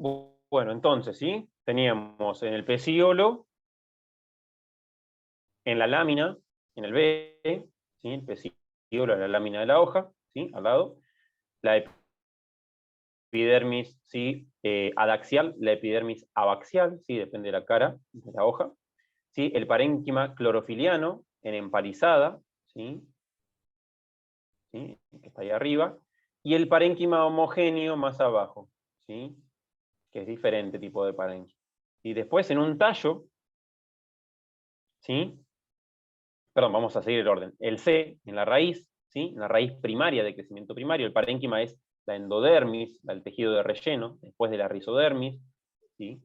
Bueno, entonces, ¿sí? Teníamos en el pecíolo, en la lámina, en el B, ¿sí? El pecíolo, la lámina de la hoja, ¿sí? Al lado. La epidermis, ¿sí? Adaxial, la epidermis abaxial, ¿sí? Depende de la cara de la hoja. ¿Sí? El parénquima clorofiliano en empalizada, ¿sí? ¿Sí? Que está ahí arriba. Y el parénquima homogéneo más abajo, ¿sí? Que es diferente tipo de parénquima. Y después en un tallo, ¿sí? Perdón, vamos a seguir el orden. El C, en la raíz, ¿sí? En la raíz primaria de crecimiento primario, el parénquima es la endodermis, el tejido de relleno, después de la rizodermis, ¿sí?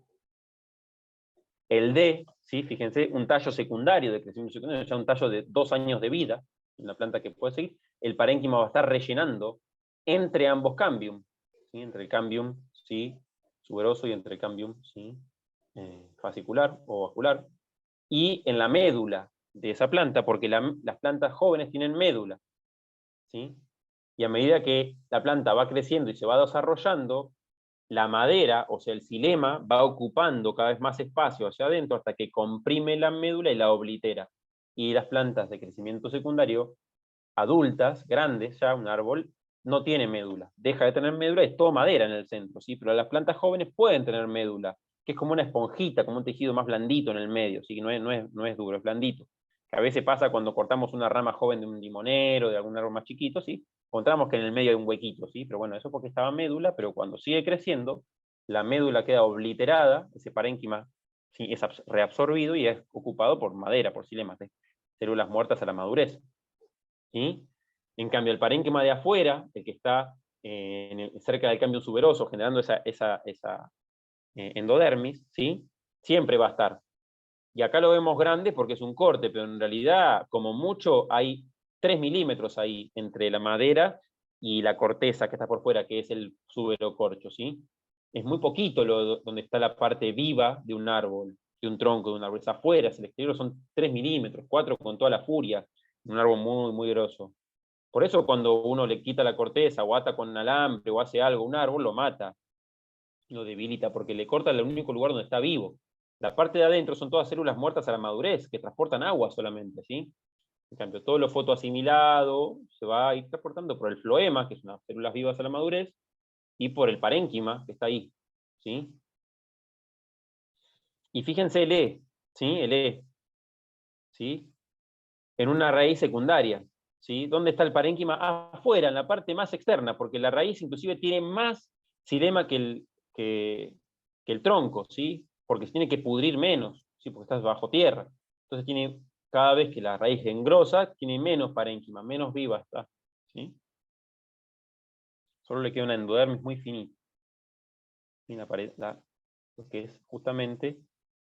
El D, ¿sí? Fíjense, un tallo secundario de crecimiento secundario, ya un tallo de 2 años de vida, una planta que puede seguir, el parénquima va a estar rellenando entre ambos cambium, ¿sí? Entre el cambium, ¿sí? Suberoso y entre el cambium, ¿sí? Fascicular o vascular, y en la médula de esa planta, porque las plantas jóvenes tienen médula, ¿sí? Y a medida que la planta va creciendo y se va desarrollando, la madera, o sea, el xilema, va ocupando cada vez más espacio hacia adentro hasta que comprime la médula y la oblitera. Y las plantas de crecimiento secundario, adultas, grandes, ya un árbol, no tiene médula. Deja de tener médula, es todo madera en el centro, ¿sí? Pero las plantas jóvenes pueden tener médula, que es como una esponjita, como un tejido más blandito en el medio, ¿sí? No es duro, es blandito. Que a veces pasa cuando cortamos una rama joven de un limonero, de algún árbol más chiquito, ¿sí? Encontramos que en el medio hay un huequito, ¿sí? Pero bueno, eso porque estaba médula, pero cuando sigue creciendo, la médula queda obliterada, ese parénquima, ¿sí? Es reabsorbido y es ocupado por madera, por xilema, ¿sí? Células muertas a la madurez, ¿sí? En cambio, el parénquima de afuera, el que está cerca del cambio suberoso, generando esa endodermis, ¿sí? Siempre va a estar. Y acá lo vemos grande porque es un corte, pero en realidad, como mucho, hay 3 milímetros ahí entre la madera y la corteza que está por fuera, que es el suberocorcho, ¿sí? Es muy poquito donde está la parte viva de un árbol, de un tronco, de un árbol. Es afuera, el exterior son 3 milímetros, 4 con toda la furia, un árbol muy, muy grosso. Por eso cuando uno le quita la corteza o ata con un alambre o hace algo, un árbol lo mata, lo debilita, porque le corta el único lugar donde está vivo. La parte de adentro son todas células muertas a la madurez, que transportan agua solamente, ¿sí? En cambio, todo lo fotoasimilado se va a ir transportando por el floema, que son las células vivas a la madurez, y por el parénquima, que está ahí, ¿sí? Y fíjense el E, ¿sí? El E, ¿sí? En una raíz secundaria, ¿sí? ¿Dónde está el parénquima? Afuera, en la parte más externa, porque la raíz inclusive tiene más xilema que el tronco, ¿sí? Porque se tiene que pudrir menos, ¿sí? Porque estás bajo tierra. Entonces tiene, cada vez que la raíz engrosa, tiene menos parénquima, menos viva está, ¿sí? Solo le queda una endodermis muy finita, y lo que es justamente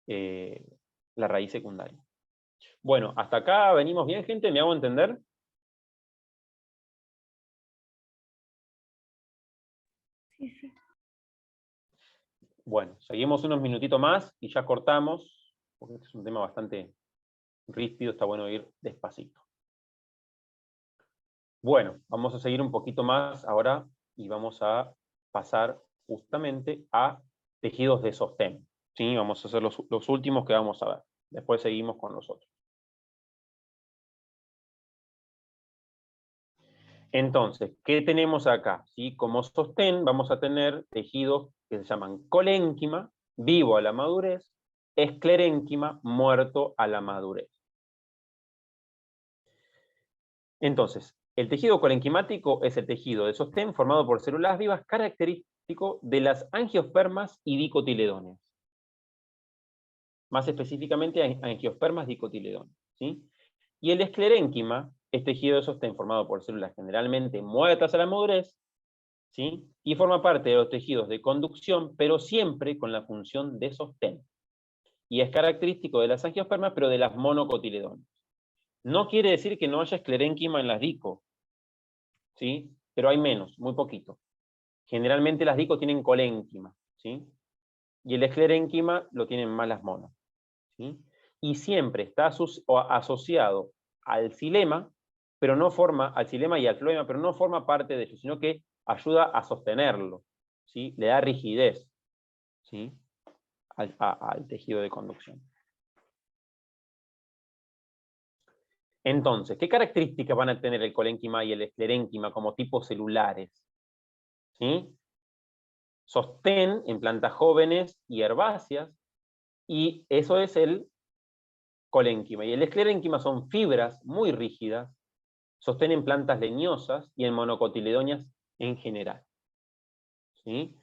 eh, la raíz secundaria. Bueno, hasta acá venimos bien, gente, ¿me hago entender? Sí, sí. Bueno, seguimos unos minutitos más y ya cortamos, porque este es un tema bastante ríspido, está bueno ir despacito. Bueno, vamos a seguir un poquito más ahora y vamos a pasar justamente a tejidos de sostén. ¿Sí? Vamos a hacer los últimos que vamos a ver. Después seguimos con los otros. Entonces, ¿qué tenemos acá? ¿Sí? Como sostén vamos a tener tejidos que se llaman colénquima, vivo a la madurez, esclerénquima, muerto a la madurez. Entonces, el tejido colenquimático es el tejido de sostén formado por células vivas característico de las angiospermas y dicotiledones. Más específicamente, angiospermas dicotiledones, ¿sí? Y el esclerénquima es tejido de sostén formado por células generalmente muertas a la madurez, ¿sí? Y forma parte de los tejidos de conducción, pero siempre con la función de sostén. Y es característico de las angiospermas, pero de las monocotiledones. No quiere decir que no haya esclerénquima en las dico, ¿sí? Pero hay menos, muy poquito. Generalmente las dico tienen colénquima, ¿sí? Y el esclerénquima lo tienen más las monas, ¿sí? Y siempre está asociado al xilema, pero no forma, al xilema y al floema, pero no forma parte de ello, sino que ayuda a sostenerlo, ¿sí? Le da rigidez. ¿sí? Al tejido de conducción. Entonces, ¿qué características van a tener el colénquima y el esclerénquima como tipos celulares? ¿Sí? Sostén en plantas jóvenes y herbáceas, y eso es el colénquima. Y el esclerénquima son fibras muy rígidas, sostén en plantas leñosas y en monocotiledóneas en general. ¿Sí?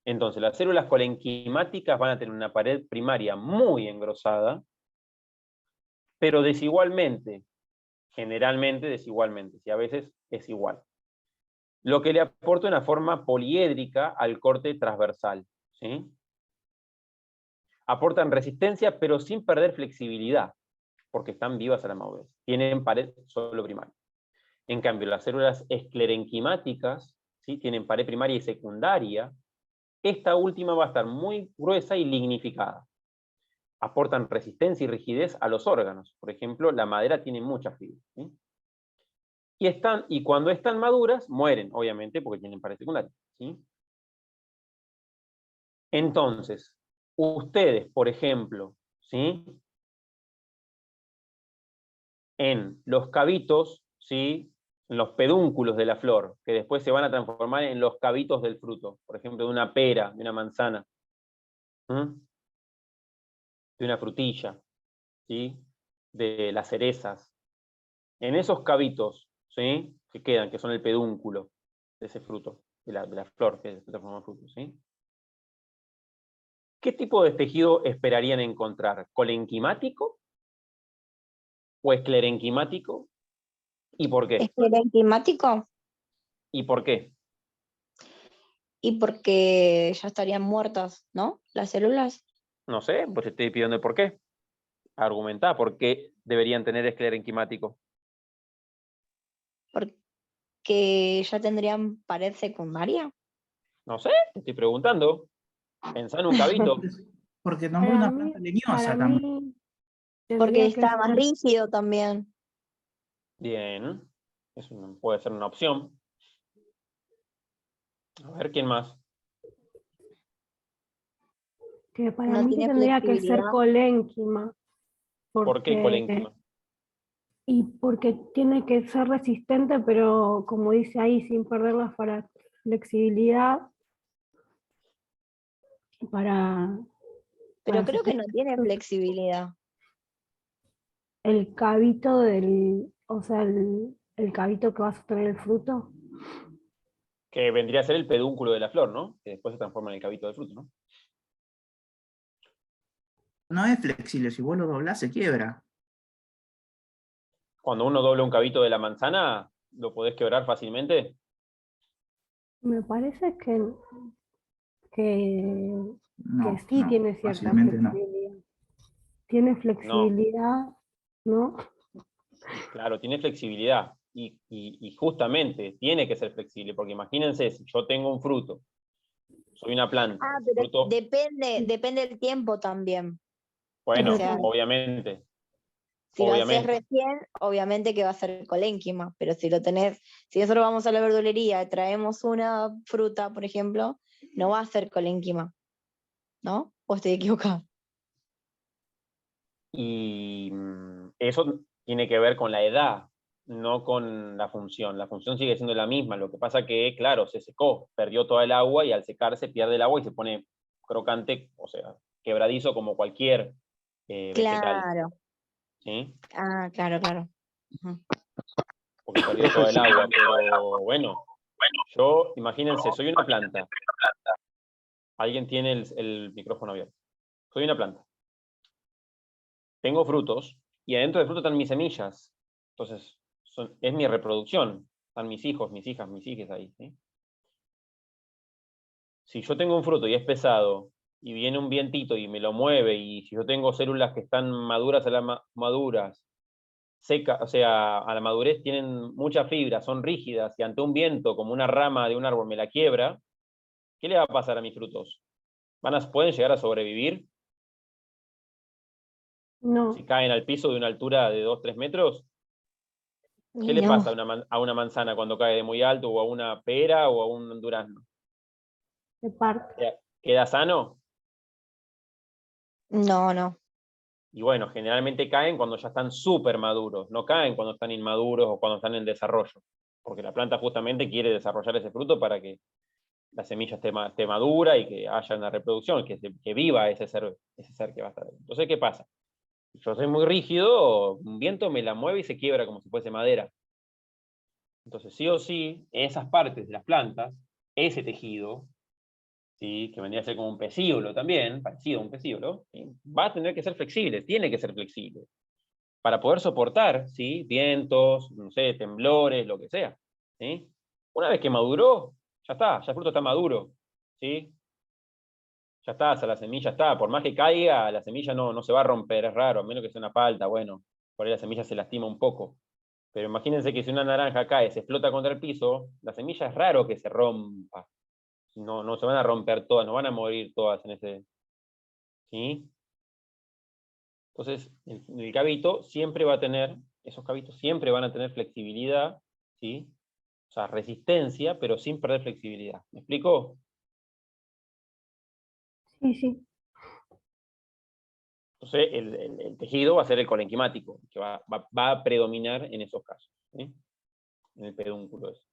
Entonces, las células colenquimáticas van a tener una pared primaria muy engrosada, pero desigualmente, generalmente desigualmente, y a veces es igual. Lo que le aporta una forma poliédrica al corte transversal. ¿Sí? Aportan resistencia, pero sin perder flexibilidad, porque están vivas a la madurez. Tienen pared solo primaria. En cambio, las células esclerenquimáticas, ¿sí? Tienen pared primaria y secundaria. Esta última va a estar muy gruesa y lignificada. Aportan resistencia y rigidez a los órganos. Por ejemplo, la madera tiene mucha fibra. ¿Sí? Y cuando están maduras, mueren, obviamente, porque tienen pared secundaria. ¿Sí? Entonces, ustedes, por ejemplo, ¿sí? En los cabitos, ¿sí? En los pedúnculos de la flor, que después se van a transformar en los cabitos del fruto, por ejemplo, de una pera, de una manzana, ¿sí? De una frutilla, ¿sí? De las cerezas. En esos cabitos, ¿sí? Que quedan, que son el pedúnculo de ese fruto, de la flor que se transforma en fruto, ¿sí? ¿Qué tipo de tejido esperarían encontrar? ¿Colenquimático o esclerenquimático? ¿Y por qué? Esclerenquimático, ¿Y por qué? y porque ya estarían muertas, ¿no? Las células. No sé, pues estoy pidiendo el por qué. Argumentá por qué deberían tener esclerenquimático. Porque ya tendrían pared secundaria. No sé, te estoy preguntando. Pensá en un cabito. Porque no muy Para una mí, planta leñosa para también. mí Porque tendría que está más ser, rígido también. Bien, puede ser una opción. A ver, ¿quién más? que para No mí tiene tendría que ser flexibilidad. colénquima, ¿Por qué porque, colénquima? y porque tiene que ser resistente, pero como dice ahí, sin perder la flexibilidad para, Pero para creo que no sostener tiene flexibilidad. el cabito del, o sea, el cabito que va a sostener el fruto. Que vendría a ser el pedúnculo de la flor, ¿no? Que después se transforma en el cabito del fruto, ¿no? No es flexible, si vos lo doblás se quiebra. Cuando uno dobla un cabito de la manzana, ¿lo podés quebrar fácilmente? Me parece que No, sí no, tiene cierta fácilmente no. flexibilidad. Tiene No, flexibilidad, ¿no? claro, tiene flexibilidad. Y justamente tiene que ser flexible, porque imagínense, si yo tengo un fruto, soy una planta, Ah, ese pero fruto, depende del tiempo también. bueno, O sea, obviamente, si lo haces obviamente. recién, obviamente que va a ser colénquima, pero si lo tenés, si nosotros vamos a la verdulería y traemos una fruta, por ejemplo, no va a ser colénquima, ¿no? ¿O estoy equivocada? Y eso tiene que ver con la edad, no con la función. La función sigue siendo la misma, lo que pasa que, claro, se secó, perdió toda el agua y al secarse pierde el agua y se pone crocante, o sea, quebradizo como cualquier vegetal, Claro. ¿sí? Ah, claro, claro. Ujú. Porque perdió toda el agua, pero bueno, yo, imagínense, soy una planta, alguien tiene el micrófono abierto, soy una planta, tengo frutos y adentro del fruto están mis semillas, entonces es mi reproducción, están mis hijos, mis hijas, mis hijas ahí, ¿sí? Si yo tengo un fruto y es pesado y viene un vientito y me lo mueve, y si yo tengo células que están maduras a la maduras, secas, o sea, a la madurez tienen mucha fibra, son rígidas, y ante un viento como una rama de un árbol me la quiebra, ¿qué le va a pasar a mis frutos? ¿Pueden llegar a sobrevivir si No, caen al piso de una altura de 2, 3 metros? ¿Qué Y le no, pasa a una manzana cuando cae de muy alto, o a una pera, o a un durazno? de parte. ¿Queda sano? No, no. Y bueno, generalmente caen cuando ya están súper maduros, no caen cuando están inmaduros o cuando están en desarrollo, porque la planta justamente quiere desarrollar ese fruto para que la semilla esté madura y que haya una reproducción, que viva ese ser que va a estar ahí. Entonces, ¿qué pasa? Yo soy muy rígido, un viento me la mueve y se quiebra como si fuese madera. Entonces, sí o sí, esas partes de las plantas, ese tejido, ¿sí? Que vendría a ser como un pecíolo también, parecido a un pecíolo, ¿sí? Va a tener que ser flexible, tiene que ser flexible, para poder soportar, ¿sí? Vientos, no sé, temblores, lo que sea, ¿sí? Una vez que maduró, ya está, ya el fruto está maduro, ¿sí? Ya está, o sea, la semilla está, por más que caiga, la semilla no se va a romper, es raro, a menos que sea una palta, bueno, por ahí la semilla se lastima un poco. Pero imagínense que si una naranja cae, se explota contra el piso, la semilla es raro que se rompa. No se van a romper todas, no van a morir todas en ese. ¿Sí? Entonces, el cabito siempre va a tener, esos cabitos siempre van a tener flexibilidad, ¿sí? O sea, resistencia, pero sin perder flexibilidad. ¿Me explico? Sí, sí. Entonces, el tejido va a ser el colenquimático, que va a predominar en esos casos, ¿sí? En el pedúnculo ese.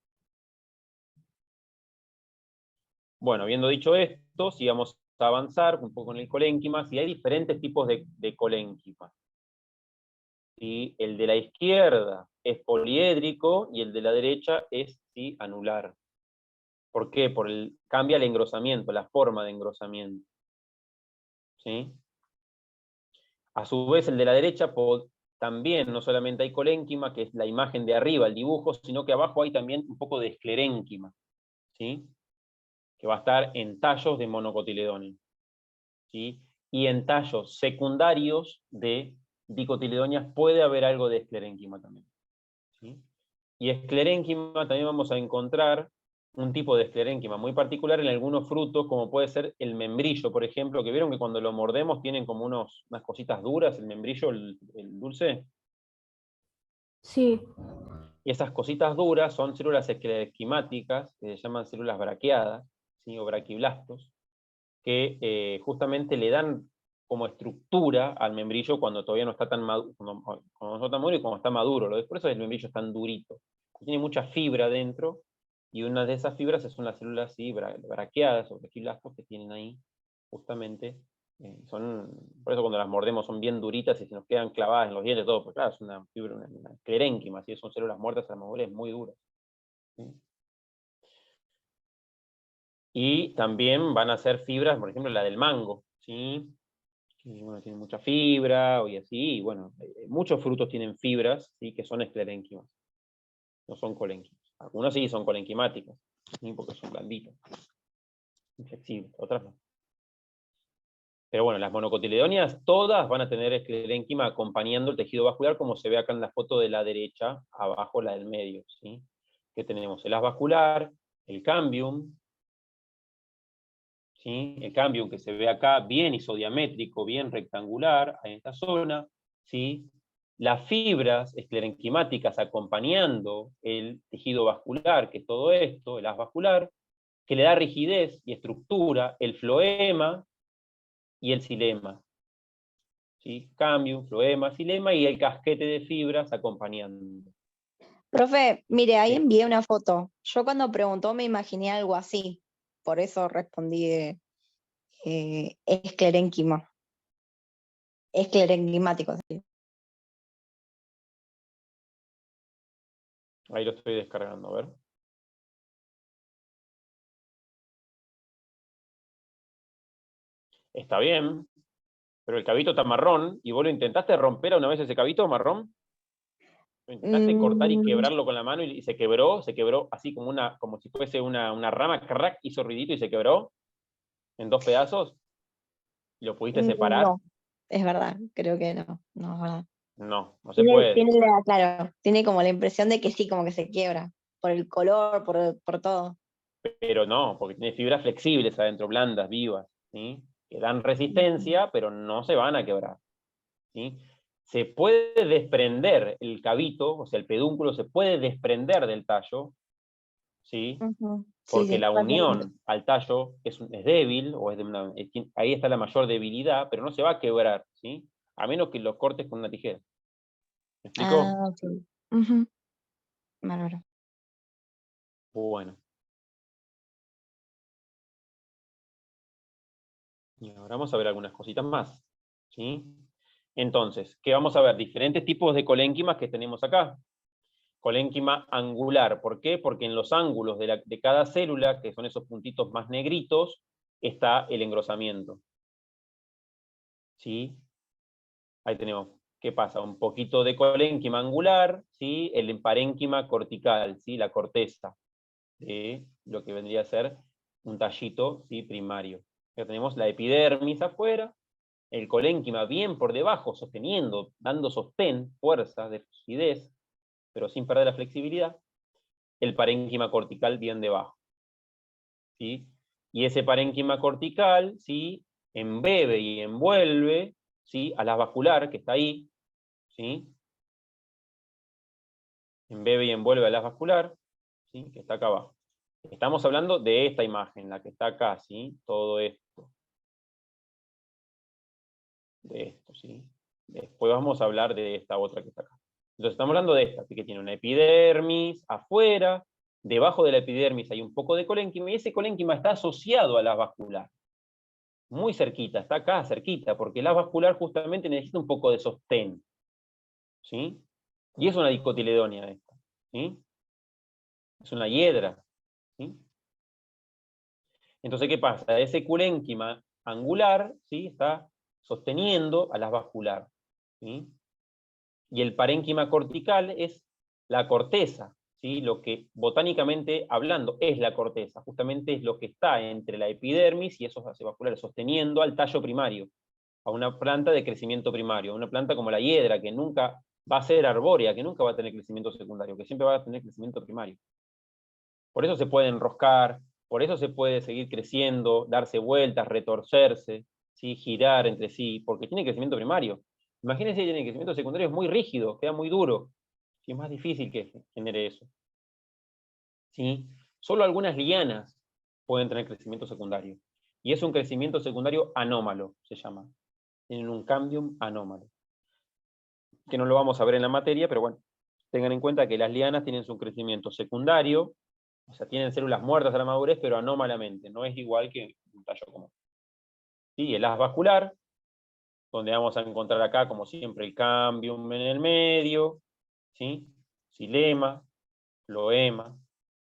Bueno, habiendo dicho esto, si vamos a avanzar un poco en el colénquima, si hay diferentes tipos de colénquima. ¿Sí? El de la izquierda es poliédrico y el de la derecha es, ¿sí?, anular. ¿Por qué? Cambia el engrosamiento, la forma de engrosamiento. ¿Sí? A su vez, el de la derecha también no solamente hay colénquima, que es la imagen de arriba, el dibujo, sino que abajo hay también un poco de esclerénquima, ¿sí? Que va a estar en tallos de monocotiledón, ¿sí? Y en tallos secundarios de dicotiledonias puede haber algo de esclerénquima también, ¿sí? Y esclerénquima también vamos a encontrar un tipo de esclerénquima muy particular en algunos frutos, como puede ser el membrillo, por ejemplo, que vieron que cuando lo mordemos tienen como unas cositas duras, el membrillo, el dulce, Sí, y esas cositas duras son células esclerequimáticas, que se llaman células braqueadas, ¿sí?, o braquiblastos, que justamente le dan como estructura al membrillo cuando todavía no está tan maduro, cuando no está tan maduro y cuando está maduro. Por eso el membrillo es tan durito. Tiene mucha fibra dentro, y una de esas fibras son las células, sí, braqueadas o braquiblastos que tienen ahí, justamente. Por eso cuando las mordemos son bien duritas y se nos quedan clavadas en los dientes, todo, pues claro, es una fibra, una esclerénquima, ¿sí? Son células muertas a la madurez, muy duras, ¿sí? Y también van a ser fibras, por ejemplo, la del mango, ¿sí? Y bueno, tiene mucha fibra y así, y bueno, muchos frutos tienen fibras, ¿sí?, que son esclerénquimas, no son colénquimas. Algunos sí son colenquimáticas, ¿sí?, porque son blanditos, inflexibles, otras no. Pero bueno, las monocotiledonias todas van a tener esclerénquima acompañando el tejido vascular, como se ve acá en la foto de la derecha, abajo la del medio, ¿sí? Que tenemos el haz vascular, el cambium, ¿sí? El cambium que se ve acá, bien isodiamétrico, bien rectangular, en esta zona, ¿sí? Las fibras esclerenquimáticas acompañando el tejido vascular, que es todo esto, el haz vascular, que le da rigidez y estructura, el floema y el xilema, ¿sí? Cambium, floema, xilema y el casquete de fibras acompañando. Profe, mire, ahí Sí. envié una foto. Yo cuando preguntó me imaginé algo así. Por eso respondí esclerénquima. Esclerenquimático, sí. Ahí lo estoy descargando, a ver. Está bien, pero el cabito está marrón, y vos lo intentaste romper una vez ese cabito marrón. Lo intentaste cortar y quebrarlo con la mano y se quebró así como si fuese una rama, crack, hizo ruidito y se quebró en dos pedazos. ¿Y lo pudiste separar? No, es verdad, creo que no, no es verdad. No se puede. Claro, tiene como la impresión de que sí, como que se quiebra, por el color, por todo. Pero no, porque tiene fibras flexibles adentro, blandas, vivas, ¿sí? Que dan resistencia, pero no se van a quebrar, ¿sí? Se puede desprender el cabito, o sea, el pedúnculo se puede desprender del tallo, ¿sí? Ujú. Sí, Porque sí, la totalmente. unión al tallo es débil, o ahí está la mayor debilidad, pero no se va a quebrar, ¿sí? A menos que lo cortes con una tijera. ¿Me explicó? Ah, ok. Ujú. Bárbaro. Bueno. Y ahora vamos a ver algunas cositas más, ¿sí? Entonces, ¿qué vamos a ver? Diferentes tipos de colénquimas que tenemos acá. Colénquima angular, ¿por qué? Porque en los ángulos de cada célula, que son esos puntitos más negritos, está el engrosamiento. ¿Sí? Ahí tenemos, ¿qué pasa? Un poquito de colénquima angular, ¿sí? El parénquima cortical, ¿sí? La corteza, de lo que vendría a ser un tallito, ¿sí? Primario. Ya tenemos la epidermis afuera, el colénquima bien por debajo, sosteniendo, dando sostén, fuerza, de rigidez, pero sin perder la flexibilidad, el parénquima cortical bien debajo, ¿sí? Y ese parénquima cortical, ¿sí? Embebe y envuelve, ¿sí? A la vascular, que está ahí, ¿sí? Embebe y envuelve a la vascular, ¿sí? Que está acá abajo. Estamos hablando de esta imagen, la que está acá, ¿sí? Todo esto. De esto, ¿sí? Después vamos a hablar de esta otra que está acá. Entonces estamos hablando de esta, que tiene una epidermis afuera, debajo de la epidermis hay un poco de colénquima, y ese colénquima está asociado a la vascular. Muy cerquita, está acá cerquita, porque la vascular justamente necesita un poco de sostén, ¿sí? Y es una dicotiledonia esta, ¿sí? Es una hiedra, ¿sí? Entonces, ¿qué pasa? Ese colénquima angular, ¿sí? Está sosteniendo a la vascular, ¿sí? Y el parénquima cortical es la corteza, ¿sí? Lo que botánicamente hablando es la corteza, justamente es lo que está entre la epidermis y esos vasos vasculares, sosteniendo al tallo primario, a una planta de crecimiento primario, a una planta como la hiedra, que nunca va a ser arbórea, que nunca va a tener crecimiento secundario, que siempre va a tener crecimiento primario. Por eso se puede enroscar, por eso se puede seguir creciendo, darse vueltas, retorcerse, ¿sí? Girar entre sí, porque tiene crecimiento primario. Imagínense que tiene crecimiento secundario, es muy rígido, queda muy duro, y es más difícil que genere eso, ¿sí? Solo algunas lianas pueden tener crecimiento secundario, y es un crecimiento secundario anómalo, se llama. Tienen un cambium anómalo, que no lo vamos a ver en la materia, pero bueno, tengan en cuenta que las lianas tienen su crecimiento secundario, o sea, tienen células muertas a la madurez, pero anómalamente, no es igual que un tallo común. ¿Sí? El haz vascular, donde vamos a encontrar acá, como siempre, el cambium en el medio, ¿sí? Xilema, floema,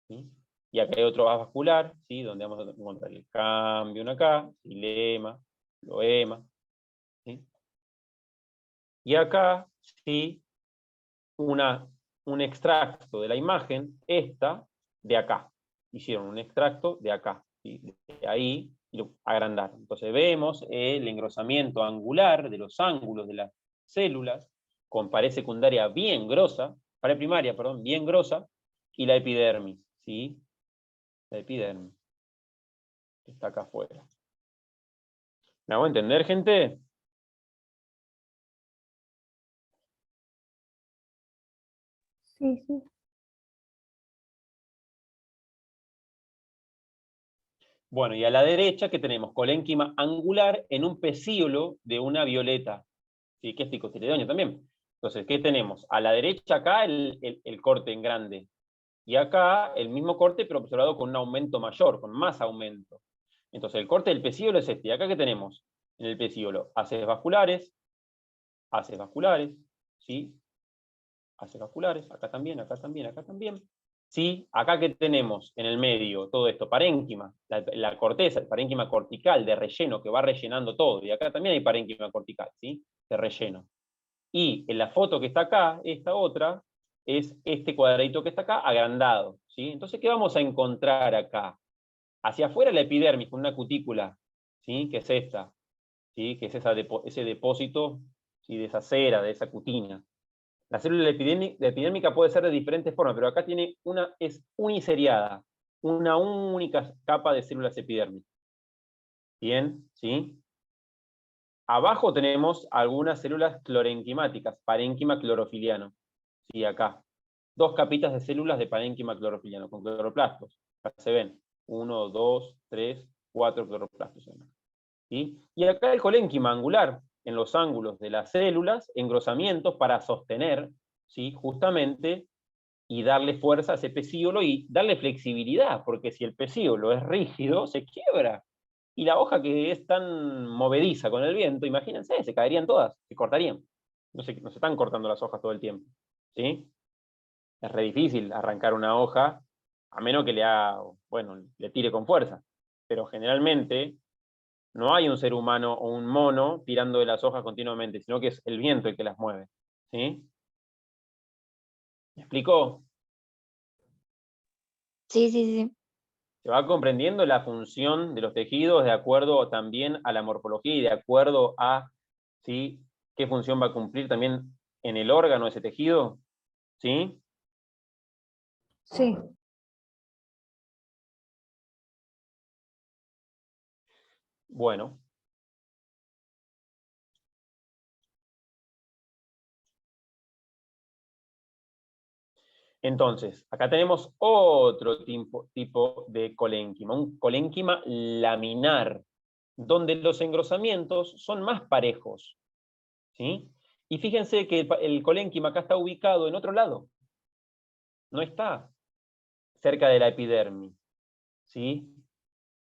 ¿sí? Y acá hay otro haz vascular, ¿sí? Donde vamos a encontrar el cambium acá, xilema, floema, ¿sí? Y acá, ¿sí? Un extracto de la imagen, esta, de acá. Hicieron un extracto de acá, ¿sí? De ahí, y lo agrandaron. Entonces vemos el engrosamiento angular de los ángulos de las células, con pared secundaria bien grosa, pared primaria, perdón, bien grosa, y la epidermis, ¿sí? La epidermis, que está acá afuera. ¿Me hago entender, gente? Sí, sí. Bueno, y a la derecha, ¿qué tenemos? Colénquima angular en un pecíolo de una violeta, ¿sí? Que es dicotiledonio también. Entonces, ¿qué tenemos? A la derecha acá el corte en grande, y acá el mismo corte, pero observado con un aumento mayor, con más aumento. Entonces, el corte del pecíolo es este. ¿Y acá qué tenemos? En el pecíolo, haces vasculares, ¿sí? Haces vasculares, acá también, acá también, acá también. ¿Sí? Acá que tenemos en el medio todo esto, parénquima, la corteza, el parénquima cortical de relleno que va rellenando todo, y acá también hay parénquima cortical, ¿sí? De relleno. Y en la foto que está acá, esta otra, es este cuadradito que está acá agrandado, ¿sí? Entonces, ¿qué vamos a encontrar acá? Hacia afuera la epidermis con una cutícula, ¿sí? Que es esta, ¿sí? Que es ese depósito, ¿sí? De esa cera, de esa cutina. La célula epidérmica puede ser de diferentes formas, pero acá es uniseriada, una única capa de células epidérmicas. Bien, ¿sí? Abajo tenemos algunas células clorenquimáticas, parénquima clorofiliano, ¿sí? Acá, 2 capitas de células de parénquima clorofiliano, con cloroplastos. Acá se ven 1, 2, 3, 4 cloroplastos. ¿Sí? Y acá el colénquima angular, en los ángulos de las células, engrosamientos para sostener, ¿sí? Justamente, y darle fuerza a ese pecíolo y darle flexibilidad, porque si el pecíolo es rígido, se quiebra. Y la hoja que es tan movediza con el viento, imagínense, se caerían todas, se cortarían. No se están cortando las hojas todo el tiempo. ¿Sí? Es re difícil arrancar una hoja, a menos que le tire con fuerza. Pero generalmente no hay un ser humano o un mono tirando de las hojas continuamente, sino que es el viento el que las mueve. ¿Sí? ¿Me explicó? Sí, sí, sí. Se va comprendiendo la función de los tejidos de acuerdo también a la morfología y de acuerdo a, ¿sí?, qué función va a cumplir también en el órgano ese tejido. ¿Sí? Sí. Bueno. Entonces, acá tenemos otro tipo de colénquima, un colénquima laminar, donde los engrosamientos son más parejos. ¿Sí? Y fíjense que el colénquima acá está ubicado en otro lado. No está cerca de la epidermis. ¿Sí?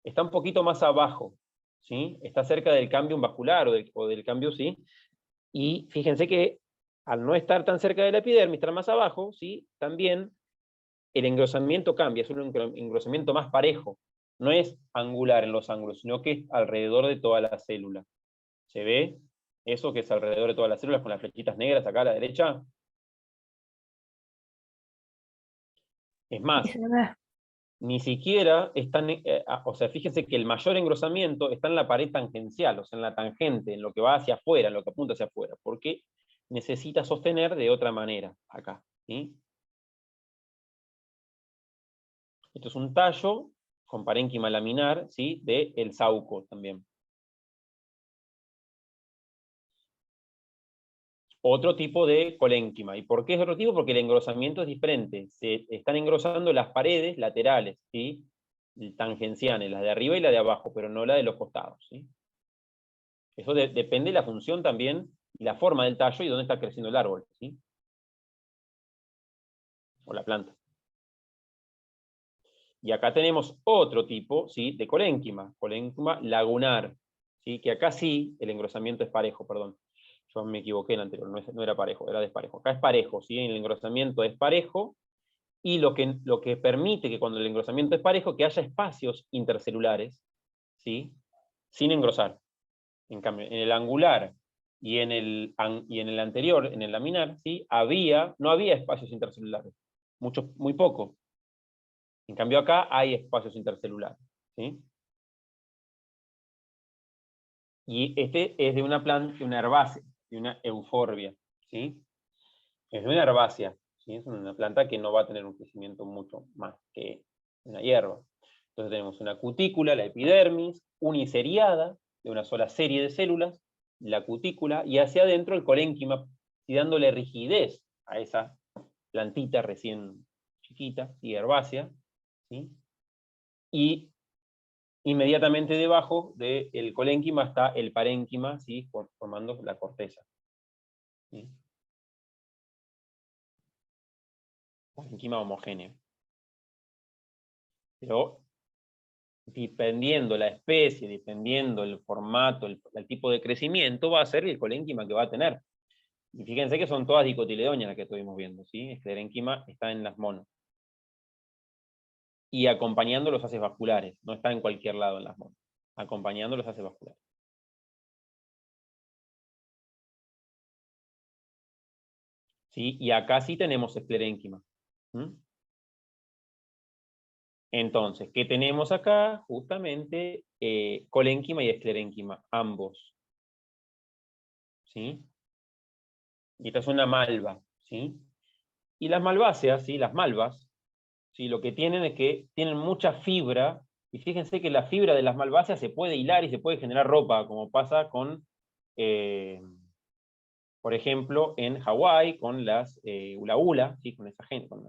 Está un poquito más abajo. ¿Sí? Está cerca del cambium vascular o del cambio, ¿sí? Y fíjense que al no estar tan cerca de la epidermis, estar más abajo, ¿sí?, también el engrosamiento cambia, es un engrosamiento más parejo. No es angular en los ángulos, sino que es alrededor de toda la célula. ¿Se ve eso que es alrededor de todas las células con las flechitas negras acá a la derecha? Es Y más, se ve. ni siquiera están, o sea, fíjense que el mayor engrosamiento está en la pared tangencial, o sea, en la tangente, en lo que va hacia afuera, en lo que apunta hacia afuera, porque necesita sostener de otra manera acá. ¿Sí? Esto es un tallo con parénquima laminar, ¿sí?, de el sauco también. Otro tipo de colénquima. ¿Y por qué es otro tipo? Porque el engrosamiento es diferente. Se están engrosando las paredes laterales, ¿sí?, tangenciales, las de arriba y la de abajo, pero no la de los costados. ¿Sí? Eso depende de la función también y la forma del tallo y dónde está creciendo el árbol, ¿sí?, o la planta. Y acá tenemos otro tipo, ¿sí?, de colénquima lagunar, ¿sí?, que acá sí el engrosamiento es parejo, perdón. Yo me equivoqué en el anterior, no era parejo, era desparejo. Acá es parejo, ¿sí? El engrosamiento es parejo, y lo que permite que cuando el engrosamiento es parejo, que haya espacios intercelulares, ¿sí?, sin engrosar. En cambio, en el angular y en el anterior, en el laminar, ¿sí?, no había espacios intercelulares, muy poco. En cambio acá hay espacios intercelulares. ¿Sí? Y este es de una planta, de una herbácea, de una euforbia. ¿Sí? Es de una herbácea. ¿Sí? Es una planta que no va a tener un crecimiento mucho más que una hierba. Entonces tenemos una cutícula, la epidermis, uniseriada, de una sola serie de células, la cutícula, y hacia adentro el colénquima, y dándole rigidez a esa plantita recién chiquita y herbácea. ¿Sí? Y inmediatamente debajo del colénquima está el parénquima, ¿sí?, formando la corteza. ¿Sí? Parénquima homogéneo. Pero dependiendo la especie, dependiendo el formato, el tipo de crecimiento, va a ser el colénquima que va a tener. Y fíjense que son todas dicotiledóneas las que estuvimos viendo, ¿sí? Esclerénquima está en las monos. Y acompañando los haces vasculares, no está en cualquier lado en las monos. Acompañando los haces vasculares. ¿Sí? Y acá sí tenemos esclerénquima. ¿Mm? Entonces, ¿qué tenemos acá? Justamente colénquima y esclerénquima, ambos. ¿Sí? Y esta es una malva. ¿Sí? Y las malváceas, ¿sí?, las malvas, ¿sí?, lo que tienen es que tienen mucha fibra, y fíjense que la fibra de las malváceas se puede hilar y se puede generar ropa, como pasa con por ejemplo, en Hawái, con las hula hula, ¿sí? Con esa gente, con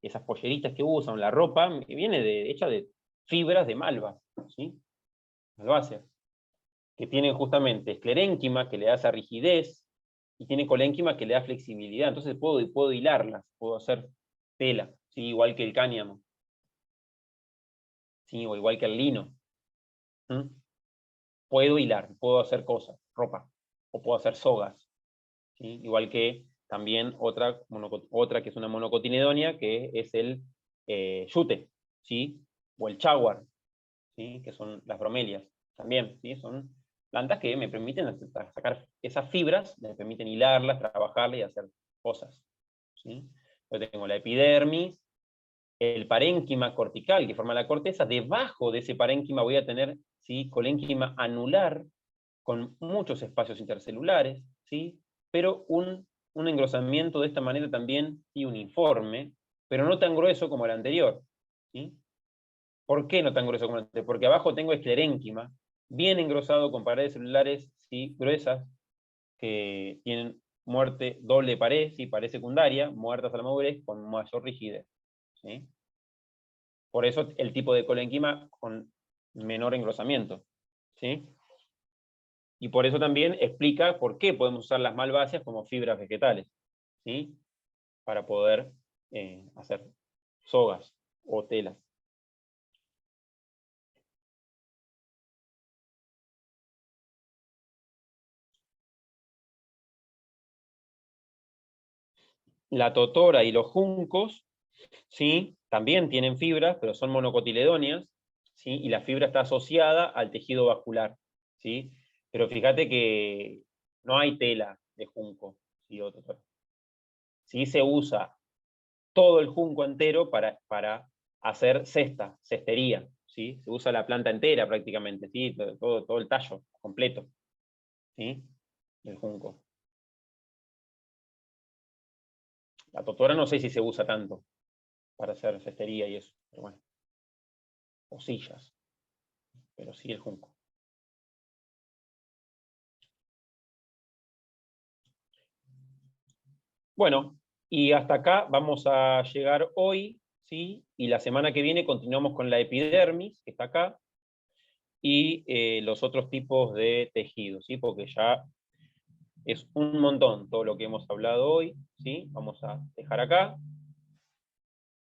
esas polleritas que usan, la ropa, viene hecha de fibras de malva, ¿sí? Malváceas, que tienen justamente esclerénquima, que le da esa rigidez, y tiene colénquima, que le da flexibilidad. Entonces puedo hilarlas, puedo hacer tela, ¿sí? Igual que el cáñamo, ¿sí? O igual que el lino. ¿Mm? Puedo hilar, puedo hacer cosas, ropa, o puedo hacer sogas, ¿sí? Igual que también otra que es una monocotiledonia, que es el yute, ¿sí? O el chaguar, ¿sí? Que son las bromelias, también, ¿sí? Son plantas que me permiten sacar esas fibras, me permiten hilarlas, trabajarlas y hacer cosas, ¿sí? Yo tengo la epidermis, el parénquima cortical que forma la corteza. Debajo de ese parénquima voy a tener, ¿sí? Colénquima anular, con muchos espacios intercelulares, ¿sí? Pero un engrosamiento de esta manera también, ¿sí? Uniforme, pero no tan grueso como el anterior, ¿sí? ¿Por qué no tan grueso como el anterior? Porque abajo tengo esclerénquima, bien engrosado, con paredes celulares, ¿sí? Gruesas, que tienen muerte doble pared, ¿sí? Pared secundaria, muertas a la madurez, con mayor rigidez, ¿sí? Por eso el tipo de colénquima con menor engrosamiento, ¿sí? Y por eso también explica por qué podemos usar las malváceas como fibras vegetales, ¿sí? Para poder hacer sogas o telas. La totora y los juncos, ¿sí? También tienen fibras, pero son monocotiledóneas, ¿sí? Y la fibra está asociada al tejido vascular, ¿sí? Pero fíjate que no hay tela de junco, ¿sí? Sí se usa todo el junco entero para hacer cestería, ¿sí? Se usa la planta entera prácticamente, ¿sí? Todo el tallo completo, ¿sí? Del junco. La totora no sé si se usa tanto para hacer cestería y eso, pero bueno. O sillas, pero sí el junco. Bueno, y hasta acá vamos a llegar hoy, ¿sí? Y la semana que viene continuamos con la epidermis, que está acá, y los otros tipos de tejidos, ¿sí? Porque ya es un montón todo lo que hemos hablado hoy, ¿sí? Vamos a dejar acá.